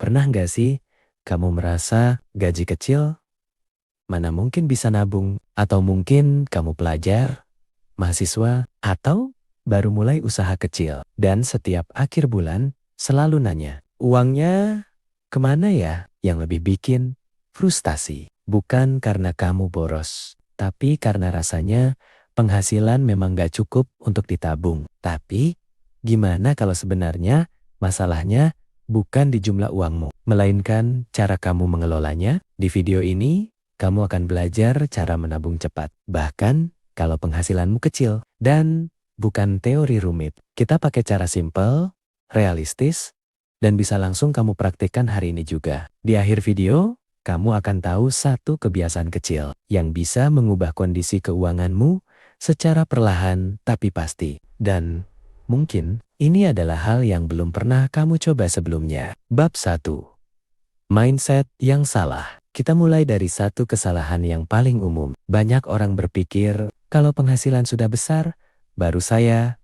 Pernah nggak sih kamu merasa gaji kecil, mana mungkin bisa nabung? Atau mungkin kamu pelajar, mahasiswa, atau baru mulai usaha kecil. Dan setiap akhir bulan selalu nanya, uangnya kemana ya? Yang lebih bikin frustasi. Bukan karena kamu boros, tapi karena rasanya penghasilan memang gak cukup untuk ditabung. Tapi gimana kalau sebenarnya masalahnya bukan di jumlah uangmu, melainkan cara kamu mengelolanya? Di video ini, kamu akan belajar cara menabung cepat. Bahkan kalau penghasilanmu kecil. Dan bukan teori rumit. Kita pakai cara simple, realistis, dan bisa langsung kamu praktikkan hari ini juga. Di akhir video, kamu akan tahu satu kebiasaan kecil yang bisa mengubah kondisi keuanganmu secara perlahan tapi pasti. Dan mungkin ini adalah hal yang belum pernah kamu coba sebelumnya. Bab 1. Mindset yang salah. Kita mulai dari satu kesalahan yang paling umum. Banyak orang berpikir, kalau penghasilan sudah besar, baru saya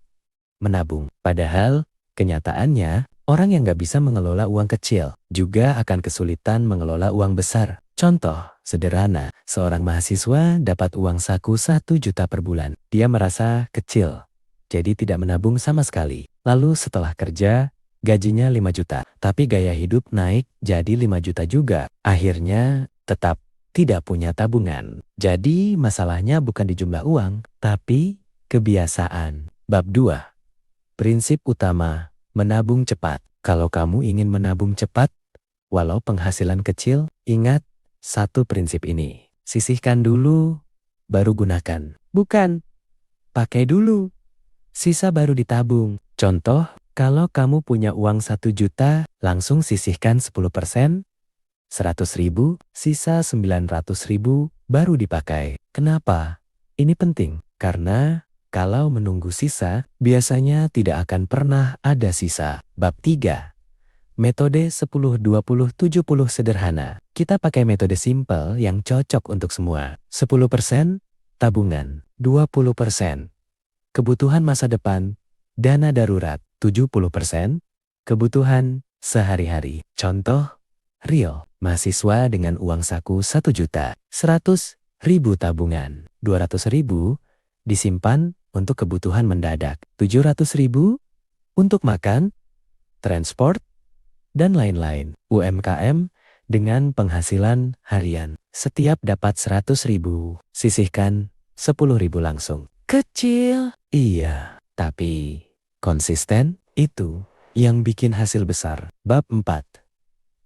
menabung. Padahal, kenyataannya, orang yang gak bisa mengelola uang kecil juga akan kesulitan mengelola uang besar. Contoh sederhana, seorang mahasiswa dapat uang saku 1 juta per bulan. Dia merasa kecil, jadi tidak menabung sama sekali. Lalu setelah kerja, gajinya 5 juta. Tapi gaya hidup naik jadi 5 juta juga. Akhirnya tetap tidak punya tabungan. Jadi masalahnya bukan di jumlah uang, tapi kebiasaan. Bab 2. Prinsip utama, menabung cepat. Kalau kamu ingin menabung cepat, walau penghasilan kecil, ingat satu prinsip ini. Sisihkan dulu, baru gunakan. Bukan, pakai dulu, sisa baru ditabung. Contoh, kalau kamu punya uang 1 juta, langsung sisihkan 10%, 100.000, sisa 900.000 baru dipakai. Kenapa? Ini penting, karena kalau menunggu sisa, biasanya tidak akan pernah ada sisa. Bab 3. Metode 10-20-70 sederhana. Kita pakai metode simple yang cocok untuk semua. 10% tabungan, 20% kebutuhan masa depan, dana darurat, 70% kebutuhan sehari-hari. Contoh real, mahasiswa dengan uang saku 1 juta, 100.000 tabungan, 200.000 disimpan untuk kebutuhan mendadak, 700.000 untuk makan, transport, dan lain-lain. UMKM dengan penghasilan harian, setiap dapat 100.000, sisihkan 10.000 langsung. Kecil, iya, tapi konsisten itu yang bikin hasil besar. Bab 4.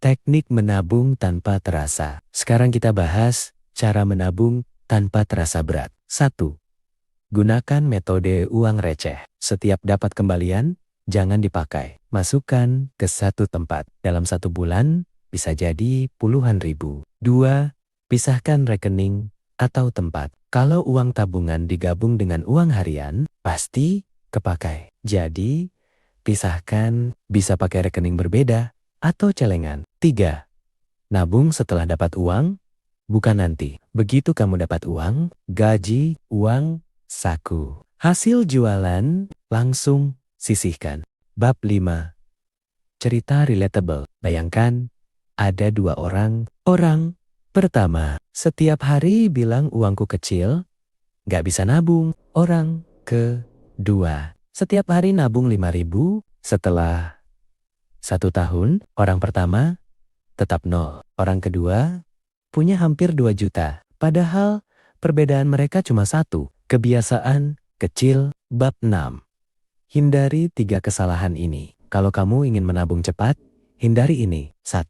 Teknik menabung tanpa terasa. Sekarang kita bahas cara menabung tanpa terasa berat. 1. Gunakan metode uang receh. Setiap dapat kembalian, jangan dipakai. Masukkan ke satu tempat. Dalam 1 bulan, bisa jadi puluhan ribu. 2. Pisahkan rekening atau tempat. Kalau uang tabungan digabung dengan uang harian, pasti kepakai. Jadi, pisahkan, bisa pakai rekening berbeda atau celengan. 3. Nabung setelah dapat uang, bukan nanti. Begitu kamu dapat uang, gaji, uang, saku. Hasil jualan, langsung sisihkan. Bab 5. Cerita relatable. Bayangkan, ada 2 orang. Orang pertama, setiap hari bilang uangku kecil, gak bisa nabung. Orang kedua, setiap hari nabung 5.000, setelah 1 tahun, orang pertama tetap 0. Orang kedua punya hampir 2 juta. Padahal perbedaan mereka cuma 1. Kebiasaan kecil. Bab 6. Hindari 3 kesalahan ini. Kalau kamu ingin menabung cepat, hindari ini. 1.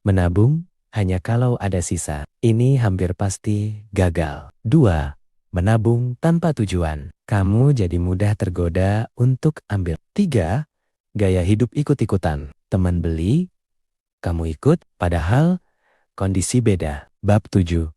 Menabung hanya kalau ada sisa. Ini hampir pasti gagal. 2. Menabung tanpa tujuan. Kamu jadi mudah tergoda untuk ambil. 3. Gaya hidup ikut-ikutan. Teman beli, kamu ikut, padahal kondisi beda. Bab 7.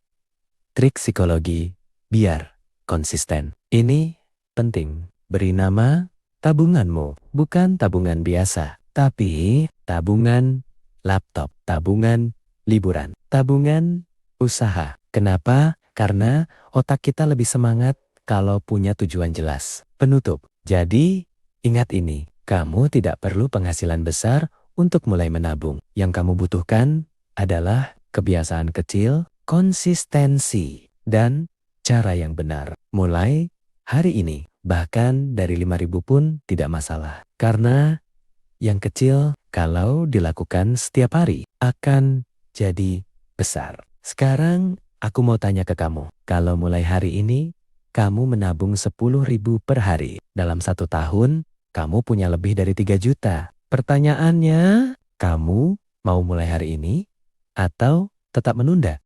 Trik psikologi biar konsisten. Ini penting. Beri nama tabunganmu. Bukan tabungan biasa, tapi tabungan laptop, tabungan liburan, tabungan usaha. Kenapa? Karena otak kita lebih semangat kalau punya tujuan jelas. Penutup. Jadi, ingat ini. Kamu tidak perlu penghasilan besar untuk mulai menabung. Yang kamu butuhkan adalah kebiasaan kecil, konsistensi, dan cara yang benar. Mulai hari ini, bahkan dari 5.000 pun tidak masalah. Karena yang kecil kalau dilakukan setiap hari akan jadi besar. Sekarang aku mau tanya ke kamu, kalau mulai hari ini kamu menabung 10.000 per hari, dalam 1 tahun kamu punya lebih dari 3 juta. Pertanyaannya, kamu mau mulai hari ini atau tetap menunda?